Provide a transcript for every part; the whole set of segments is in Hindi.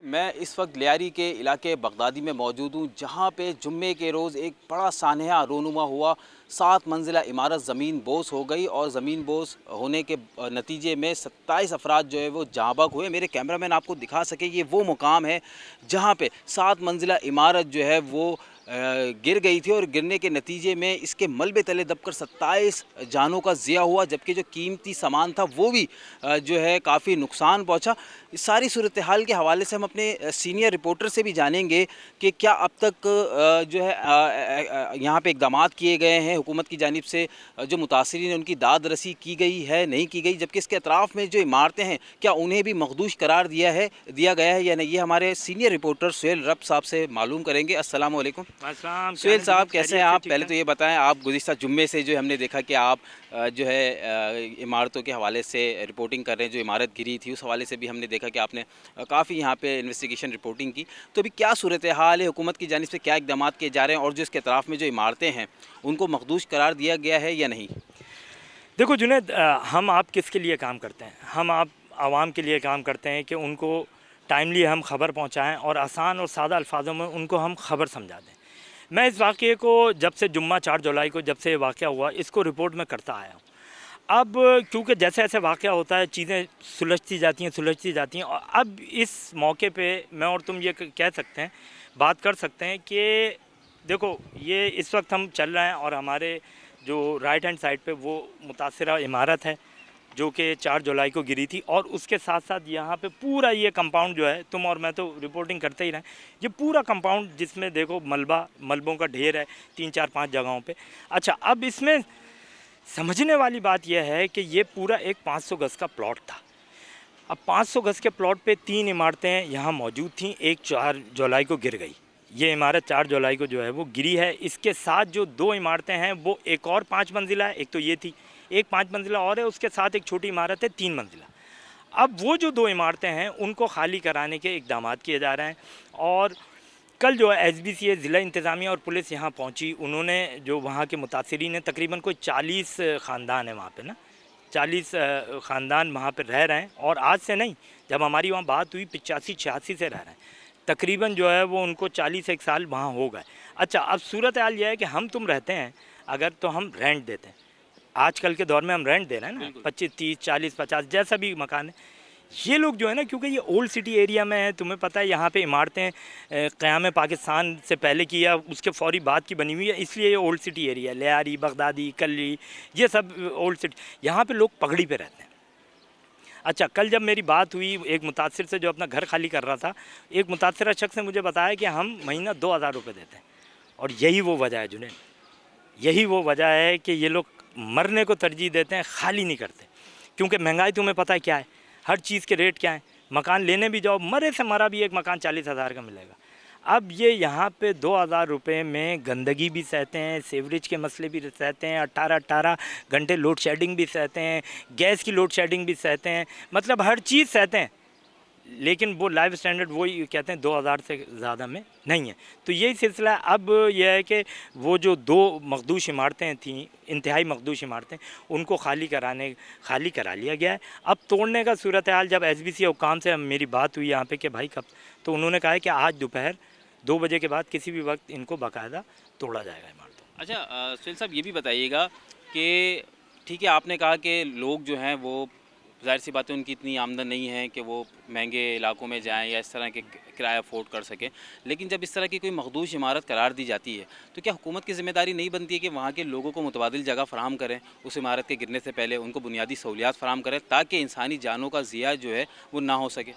मैं इस वक्त लियारी के इलाके बगदादी में मौजूद हूँ, जहाँ पे जुम्मे के रोज़ एक बड़ा सानहा रोनुमा हुआ। 7 मंजिला इमारत ज़मीन बोस हो गई और ज़मीन बोस होने के नतीजे में 27 अफराद जो है वो जाँ बहक हुए। मेरे कैमरामैन आपको दिखा सके, ये वो मुकाम है जहाँ पे 7 मंजिला इमारत जो है वो गिर गई थी और गिरने के नतीजे में इसके मलबे तले दबकर 27 जानों का ज़िया हुआ, जबकि जो कीमती सामान था वो भी जो है काफ़ी नुकसान पहुंचा। इस सारी सूरत हाल के हवाले से हम अपने सीनियर रिपोर्टर से भी जानेंगे कि क्या अब तक जो है यहाँ पे इक़दामात किए गए हैं हुकूमत की जानिब से, जो मुतासरीन हैं उनकी दाद रसी की गई है नहीं की गई, जबकि इसके अतराफ़ में जो इमारतें हैं क्या उन्हें भी मखदूश करार दिया गया है या नहीं। ये हमारे सीनियर रिपोर्टर सुहेल रब साहब से मालूम करेंगे। अस्सलाम वालेकुम सुहेल साहब, कैसे हैं आप? पहले तो ये बताएं, आप गुज़िश्ता जुम्मे से जो हमने देखा कि आप जो है इमारतों के हवाले से रिपोर्टिंग कर रहे हैं, जो इमारत गिरी थी उस हवाले से भी हमने देखा कि आपने काफ़ी यहाँ पे इन्वेस्टिगेशन रिपोर्टिंग की। तो अभी क्या सूरत हाल है, हुकूमत की जानिब से क्या इक़दामात किए जा रहे हैं और जो इसके अतराफ़ में जो इमारतें हैं उनको मखदूश करार दिया गया है या नहीं? देखो जुनैद, हम आप किसके लिए काम करते हैं? हम आप आवाम के लिए काम करते हैं कि उनको टाइमली हम खबर पहुँचाएँ और आसान और सादा अल्फाजों में उनको हम खबर समझा दें। मैं इस वाक़े को जब से जुम्मा 4 जुलाई को जब से वाक़या हुआ, इसको रिपोर्ट में करता आया हूँ। अब क्योंकि जैसे जैसे वाक़या होता है चीज़ें सुलझती जाती हैं और अब इस मौके पे मैं और तुम ये कह सकते हैं, बात कर सकते हैं कि देखो ये इस वक्त हम चल रहे हैं और हमारे जो राइट हैंड साइड पे वो मुतासिरा इमारत है जो कि 4 जुलाई को गिरी थी, और उसके साथ साथ यहाँ पे पूरा ये कंपाउंड जो है, तुम और मैं तो रिपोर्टिंग करते ही रहे, ये पूरा कंपाउंड जिसमें देखो मलबों का ढेर है 3-4-5 जगहों पे। अच्छा, अब इसमें समझने वाली बात यह है कि ये पूरा एक 500 गज़ का प्लॉट था। अब 500 गज़ के प्लॉट पे 3 इमारतें यहाँ मौजूद थीं, एक 4 जुलाई को गिर गई। ये इमारत 4 जुलाई को जो है वो गिरी है। इसके साथ जो 2 इमारतें हैं वो एक और 5 मंजिला है, एक तो ये थी, एक 5 मंजिला और है, उसके साथ एक छोटी इमारत है 3 मंजिला। अब वो जो 2 इमारतें हैं उनको खाली कराने के इक़दामात किए जा रहे हैं और कल जो है SBCA ज़िला इंतज़ामिया और पुलिस यहाँ पहुँची। उन्होंने जो वहाँ के मुतासिरीन हैं, तकरीबन कोई 40 ख़ानदान है वहाँ पे ना, 40 ख़ानदान वहाँ पे रह रहे हैं और आज से नहीं, जब हमारी वहाँ बात हुई 85-86 से रह रहे हैं। तकरीबन जो है वो उनको 40 साल वहाँ हो गए। अच्छा, अब सूरत हाल यह है कि हम तुम रहते हैं अगर, तो हम रेंट देते हैं। आजकल के दौर में हम रेंट दे रहे हैं ना, 25, 30, 40, 50 जैसा भी मकान है। ये लोग जो है ना, क्योंकि ये ओल्ड सिटी एरिया में है, तुम्हें पता है यहाँ पे इमारतें क़याम पाकिस्तान से पहले की या उसके फौरी बाद की बनी हुई है, इसलिए ये ओल्ड सिटी एरिया है। लियारी, बगदादी, कल्ली, ये सब ओल्ड सिटी, यहाँ पे लोग पगड़ी पे रहते हैं। अच्छा, कल जब मेरी बात हुई एक मुतासिर से जो अपना घर खाली कर रहा था, एक मुतासिरा शख्स ने मुझे बताया कि हम महीना 2000 रुपये देते हैं। और यही वो वजह है जुनैद, यही वो वजह है कि ये लोग मरने को तरजीह देते हैं, खाली नहीं करते। क्योंकि महंगाई तुम्हें पता है क्या है, हर चीज़ के रेट क्या हैं। मकान लेने भी जाओ, मरे से मरा भी एक मकान 40,000 का मिलेगा। अब ये यहाँ पे 2000 रुपये में गंदगी भी सहते हैं, सीवरेज के मसले भी सहते हैं, 18 घंटे लोड शेडिंग भी सहते हैं, गैस की लोड शेडिंग भी सहते हैं, मतलब हर चीज़ सहते हैं। लेकिन वो लाइफ स्टैंडर्ड वही कहते हैं 2000 से ज़्यादा में नहीं है। तो यही सिलसिला है। अब यह है कि वो जो 2 मखदूश इमारतें थीं, इंतहाई मखदूश इमारतें, उनको खाली करा लिया गया है। अब तोड़ने का सूरत हाल, जब SBC हुकाम से मेरी बात हुई यहाँ पे कि भाई कब, तो उन्होंने कहा है कि आज दोपहर 2 बजे के बाद किसी भी वक्त इनको बाकायदा तोड़ा जाएगा इमारतों। अच्छा सुहेल साहब, ये भी बताइएगा कि ठीक है, आपने कहा कि लोग जो हैं वो ज़ाहिर सी बात है उनकी इतनी आमदन नहीं है कि वो महंगे इलाकों में जाएं या इस तरह के किराया अफोर्ड कर सकें, लेकिन जब इस तरह की कोई मखदूश इमारत करार दी जाती है तो क्या हुकूमत की ज़िम्मेदारी नहीं बनती है कि वहाँ के लोगों को मुतबादिल जगह फ़राहम करें, उस इमारत के गिरने से पहले उनको बुनियादी सहूलियात फ़राहम करें ताकि इंसानी जानों का ज़िया जो है वो ना हो सके?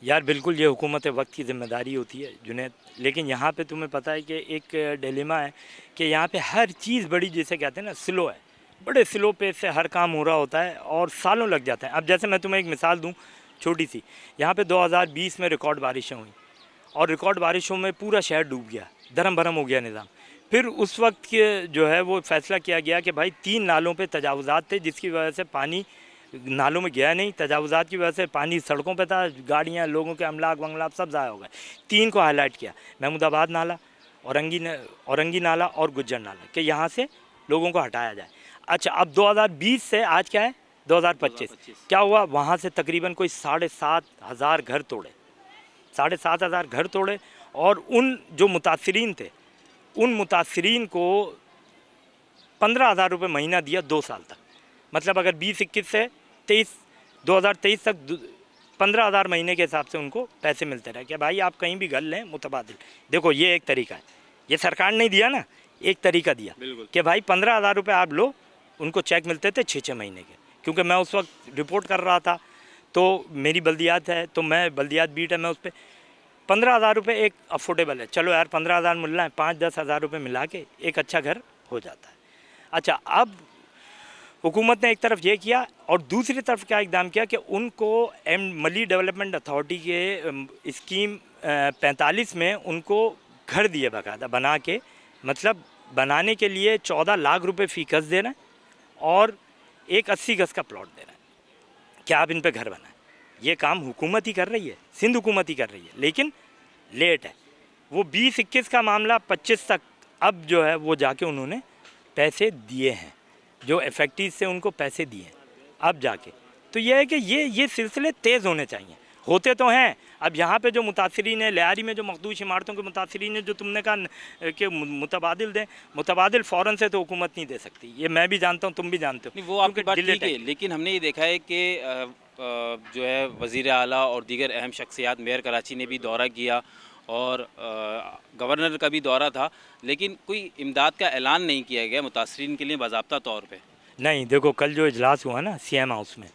यार बिल्कुल, ये हुकूमत वक्त की ज़िम्मेदारी होती है जुनैद, लेकिन यहाँ पे तुम्हें पता है कि एक डिलेमा है कि यहाँ पे हर चीज़ बड़ी, जिसे कहते हैं ना, स्लो है। बड़े स्लो पेस से हर काम हो रहा होता है और सालों लग जाते हैं। अब जैसे मैं तुम्हें एक मिसाल दूँ छोटी सी, यहाँ पे 2020 में रिकॉर्ड बारिशें हुई और रिकॉर्ड बारिशों में पूरा शहर डूब गया, धर्म भरम हो गया निज़ाम। फिर उस वक्त के जो है वो फ़ैसला किया गया कि भाई 3 नालों पे तजावुज़ात थे, जिसकी वजह से पानी नालों में गया नहीं, तजावुज़ात की वजह से पानी सड़कों पे था, गाड़ियाँ, लोगों के अमलाक वमलाक सब ज़ाया हो गए। 3 को हाईलाइट किया, महमूदाबाद नाला, औरंगी नाला और गुज्जर नाला, कि यहाँ से लोगों को हटाया जाए। अच्छा, अब 2020 से आज क्या है 2025, क्या हुआ, वहाँ से तकरीबन कोई 7,500 घर तोड़े। 7,500 घर तोड़े और उन जो मुतासरीन थे उन मुतासरीन को 15,000 रुपये महीना दिया 2 साल तक। मतलब अगर 2021 से 2023 तक 15,000 महीने के हिसाब से उनको पैसे मिलते रहे कि भाई आप कहीं भी घर लें मुतबादिल। देखो ये एक तरीका है, ये सरकार ने दिया ना, एक तरीका दिया कि भाई 15,000 रुपये आप लो। उनको चेक मिलते थे 6-6 महीने के, क्योंकि मैं उस वक्त रिपोर्ट कर रहा था तो मेरी बल्दियात है, तो मैं बल्दियात बीट है, मैं उस पर 15,000 रुपये एक अफोर्डेबल है। चलो यार 15,000 मिल रहा है, 5-10 हज़ार रुपये मिला के एक अच्छा घर हो जाता है। अच्छा, अब हुकूमत ने एक तरफ ये किया और दूसरी तरफ क्या इकदाम किया कि उनको मली डेवलपमेंट अथॉरिटी के स्कीम 45 में उनको घर दिए बाकायदा बना के, मतलब बनाने के लिए 14 लाख रुपए फ़ी गज़ दे रहे हैं और एक 80 गज़ का प्लॉट दे रहे हैं कि आप इन पे घर बनाएं। ये काम हुकूमत ही कर रही है, सिंध हुकूमत ही कर रही है, लेकिन लेट है। वो 20-21 का मामला 25 तक अब जो है वो जाके उन्होंने पैसे दिए हैं, जो इफेक्टिव से उनको पैसे दिए हैं अब जाके। तो ये है कि ये सिलसिले तेज़ होने चाहिए, होते तो हैं। अब यहाँ पे जो मुतासरीन है, लियारी में जो मखदूश इमारतों के मुतासरीन है, जो तुमने कहा कि मुतबादिल दें, मुतबादिल फ़ौरन से तो हुकूमत नहीं दे सकती, ये मैं भी जानता हूँ, तुम भी जानते हो। नहीं, वो आपकी बात ठीक है, लेकिन हमने ये देखा है कि जो है वज़ीर आला और दीगर अहम शख्सियात, मेयर कराची ने भी दौरा किया और गवर्नर का भी दौरा था, लेकिन कोई इमदाद का ऐलान नहीं किया गया मुतासरीन के लिए बाज़ाब्ता तौर पे। नहीं, देखो कल जो इजलास हुआ ना CM हाउस में,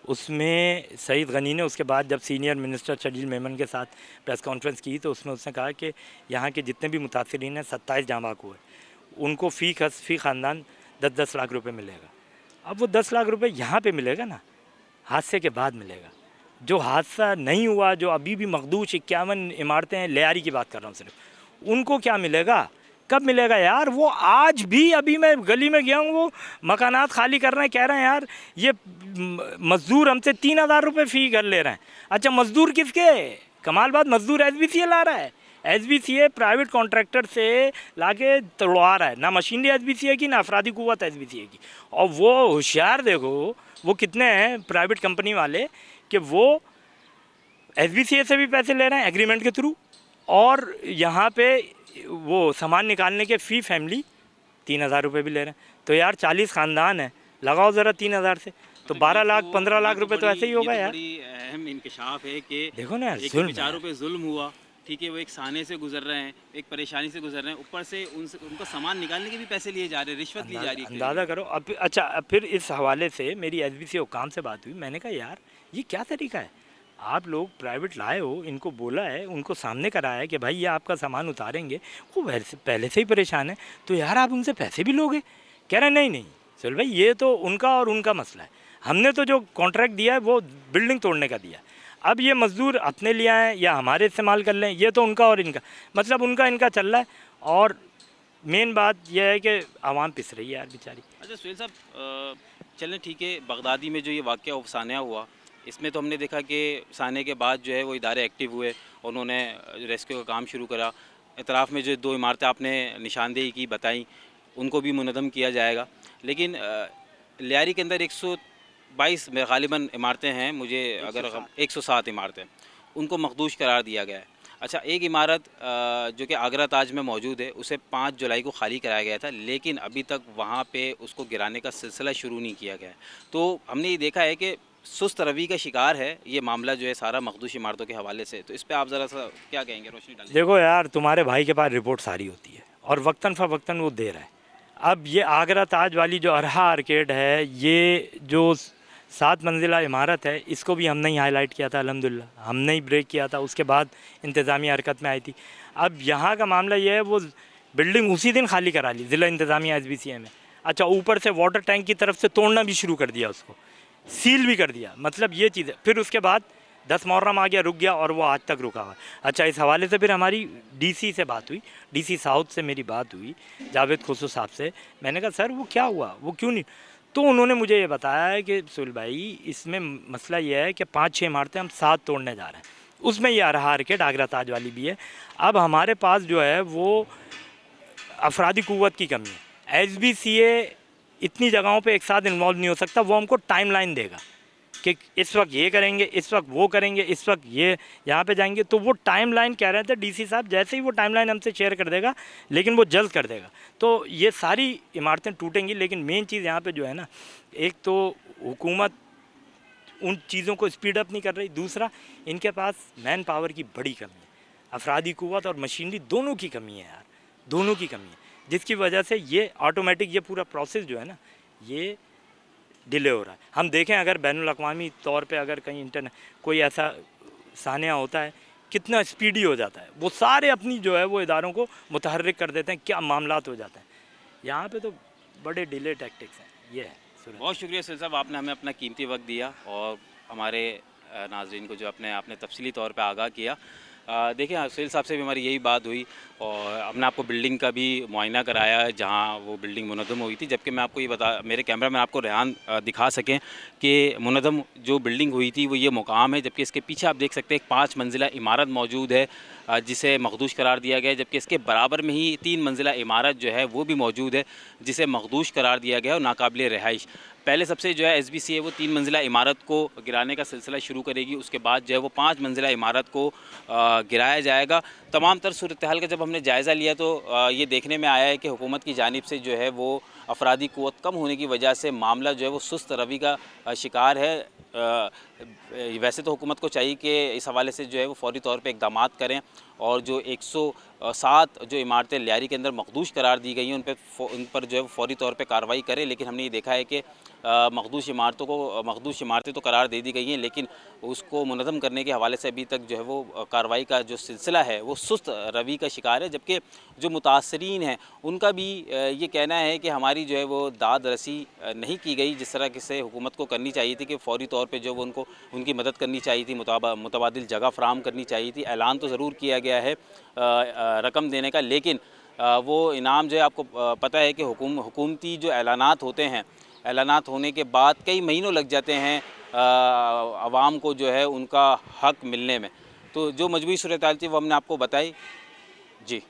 उसमें सईद गनी ने उसके बाद जब सीनियर मिनिस्टर शजील मेमन के साथ प्रेस कॉन्फ्रेंस की तो उसमें उसने कहा कि यहाँ के जितने भी मुतासरीन हैं 27 जाँ बाग हुए, उनको फ़ी ख़ानदान 10-10 लाख रुपए मिलेगा। अब वो 10 लाख रुपए यहाँ पे मिलेगा ना, हादसे के बाद मिलेगा। जो हादसा नहीं हुआ, जो अभी भी मखदूश 51 इमारतें हैं, लियारी की बात कर रहा हूँ सिर्फ, उनको क्या मिलेगा, कब मिलेगा यार? वो आज भी, अभी मैं गली में गया हूँ, वो मकानात खाली कर रहे हैं, कह रहे हैं यार ये मज़दूर हमसे 3,000 रुपये फ़ी घर ले रहे हैं। अच्छा, मज़दूर किसके? कमाल बात, मज़दूर SBCA ला रहा है। SBCA प्राइवेट कॉन्ट्रैक्टर से लाके तोड़वा रहा है, ना मशीनरी SBCA की, ना अफरादी कुव्वत SBCA की। और वो होशियार देखो वो कितने हैं प्राइवेट कंपनी वाले कि वो SBCA से भी पैसे ले रहे हैं एग्रीमेंट के थ्रू, और यहाँ पे वो सामान निकालने के फ़ी फैमिली 3,000 रुपये भी ले रहे हैं। तो यार 40 ख़ानदान है, लगाओ ज़रा 3,000 से, तो 12 लाख 15 लाख रुपए तो ऐसे ही होगा यार। बड़ी अहम इंकशाफ है कि देखो ना, एक बेचारों पे जुल्म हुआ, ठीक है, वो एक साने से गुजर रहे हैं, एक परेशानी से गुजर रहे हैं, ऊपर से उनका सामान निकालने के भी पैसे लिए जा रहे हैं, रिश्वत ली जा रही है। अंदाज़ा करो। अब अच्छा, अब फिर इस हवाले से मेरी SBCA हुकाम से बात हुई, मैंने कहा यार ये क्या तरीका है? आप लोग प्राइवेट लाए हो, इनको बोला है, उनको सामने कराया है कि भाई ये आपका सामान उतारेंगे, वो वैसे पहले से ही परेशान है, तो यार आप उनसे पैसे भी लोगे? कह रहे नहीं चल भाई, ये तो उनका और उनका मसला है, हमने तो जो कॉन्ट्रैक्ट दिया है वो बिल्डिंग तोड़ने का दिया है। अब ये मज़दूर अपने लिए आए या हमारे इस्तेमाल कर लें, ये तो उनका और इनका, मतलब उनका इनका चल रहा है। और मेन बात यह है कि आवाम पिस रही है यार बेचारी। अच्छा सुहेल साहब, चलें ठीक है, बगदादी में जो ये वाक़या सान्या हुआ, इसमें तो हमने देखा कि साने के बाद जो है वो इदारे एक्टिव हुए, उन्होंने रेस्क्यू का काम शुरू करा। इतराफ़ में जो 2 इमारतें आपने निशानदेही की बताई, उनको भी मुनज़्ज़म किया जाएगा। लेकिन लियारी के अंदर 122 में ग़ालिबन इमारतें हैं, मुझे अगर 107 इमारतें, उनको मखदूश करार दिया गया है। अच्छा, एक इमारत जो कि आगरा ताज में मौजूद है, उसे 5 जुलाई को खाली कराया गया था, लेकिन अभी तक वहाँ पे उसको गिराने का सिलसिला शुरू नहीं किया गया है। तो हमने ये देखा है कि सुस्त रवि का शिकार है ये मामला जो है सारा मखदूश इमारतों के हवाले से। तो इस पे आप ज़रा सा क्या कहेंगे, रोशनी डालिए। देखो यार, तुम्हारे भाई के पास रिपोर्ट सारी होती है और वक्तन फ़वक्तन वो दे रहा है। अब ये आगरा ताज वाली जो अरहा आर्केड है, ये जो 7 मंजिला इमारत है, इसको भी हमने ही हाईलाइट किया था, अल्हम्दुलिल्लाह हमने ही ब्रेक किया था, उसके बाद इंतज़ामिया हरकत में आई थी। अब यहाँ का मामला ये है, वो बिल्डिंग उसी दिन खाली करा ली ज़िला इंतज़ामिया SBCA में। अच्छा, ऊपर से वाटर टैंक की तरफ से तोड़ना भी शुरू कर दिया, उसको सील भी कर दिया। मतलब ये चीज़ है। फिर उसके बाद 10 मुहर्रम आ गया, रुक गया, और वो आज तक रुका हुआ है। अच्छा, इस हवाले से फिर हमारी DC से बात हुई, DC साउथ से मेरी बात हुई, जावेद खुसरो साहब से। मैंने कहा सर वो क्या हुआ, वो क्यों नहीं? तो उन्होंने मुझे ये बताया है कि सुहेल भाई, इसमें मसला ये है कि 5-6 इमारतें हम 7 तोड़ने जा रहे हैं, उसमें ये अरहा आर्केड आगरा ताज वाली भी है। अब हमारे पास जो है वो अफरादी कुव्वत की कमी है। SBCA इतनी जगहों पे एक साथ इन्वॉल्व नहीं हो सकता, वो हमको टाइमलाइन देगा कि इस वक्त ये करेंगे, इस वक्त वो करेंगे, इस वक्त ये यहाँ पे जाएंगे, तो वो टाइमलाइन कह रहे थे डीसी साहब, जैसे ही वो टाइमलाइन हमसे शेयर कर देगा, लेकिन वो जल्द कर देगा, तो ये सारी इमारतें टूटेंगी। लेकिन मेन चीज़ यहाँ पे जो है ना, एक तो हुकूमत उन चीज़ों को स्पीड अप नहीं कर रही, दूसरा इनके पास मैन पावर की बड़ी कमी है, अफरादी क़ुव्वत और मशीनरी दोनों की कमी है यार, दोनों की कमी है, जिसकी वजह से ये ऑटोमेटिक ये पूरा प्रोसेस जो है ना, ये डिले हो रहा है। हम देखें अगर बैनुल अक़वामी तौर पे अगर कहीं कोई ऐसा सानिया होता है, कितना स्पीडी हो जाता है, वो सारे अपनी जो है वो इदारों को मुतहर्रिक कर देते हैं, क्या मामलात हो जाते हैं। यहाँ पे तो बड़े डिले टैक्टिक्स हैं, ये है। बहुत शुक्रिया सुहेल साहब, आपने हमें अपना कीमती वक्त दिया और हमारे नाज़रीन को जो आपने तफसीली तौर पे आगाह किया। देखिए सुहेल साहब से भी हमारी यही बात हुई और हमने आपको बिल्डिंग का भी मुआयना कराया जहां वो बिल्डिंग मुनद्दम हुई थी, जबकि मैं आपको ये मेरे कैमरा में आपको रेहान दिखा सकें कि मुनद्दम जो बिल्डिंग हुई थी वो ये मुकाम है, जबकि इसके पीछे आप देख सकते हैं एक 5 मंजिला इमारत मौजूद है जिसे मखदूश करार दिया गया है, जबकि इसके बराबर में ही 3 मंजिला इमारत जो है वो भी मौजूद है जिसे मखदूश करार दिया गया है और नाकाबिल रिहाइश। पहले सबसे जो है SBC है वो 3 मंजिला इमारत को गिराने का सिलसिला शुरू करेगी, उसके बाद जो है वो 5 मंजिला इमारत को गिराया जाएगा। तमाम तर सूरत हाल का जब हमने जायज़ा लिया तो ये देखने में आया है कि हुकूमत की जानिब से जो है वो अफरादी क़ुव्वत कम होने की वजह से मामला जो है वो सुस्त रवि का शिकार है। वैसे तो हुकूमत को चाहिए कि इस हवाले से जो है वो फ़ौरी तौर पे इक़दामात करें और जो 107 जो इमारतें लियारी के अंदर मखदूश करार दी गई हैं उन पर जो है वो फ़ौरी तौर पे कार्रवाई करें। लेकिन हमने ये देखा है कि मखदूश इमारतें तो करार दे दी गई हैं, लेकिन उसको मुनज़्ज़म करने के हवाले से अभी तक जो है वो कार्रवाई का जो सिलसिला है वो सुस्त रवि का शिकार है। जबकि जो मुतासरीन हैं उनका भी ये कहना है कि हमारी जो है वो दाद रसी नहीं की गई जिस तरह से हुकूमत को करनी चाहिए थी, कि फ़ौरी तौर पे जो वो उनकी मदद करनी चाहिए थी, मुतबादिल जगह फ़राहम करनी चाहिए थी। ऐलान तो ज़रूर किया गया है रकम देने का, लेकिन वो इनाम जो है आपको पता है कि हुकूमती जो ऐलानात होते हैं, ऐलानात होने के बाद कई महीनों लग जाते हैं आवाम को जो है उनका हक़ मिलने में। तो जो मजबूरी सूरत हाल थी वो हमने आपको बताई। जी।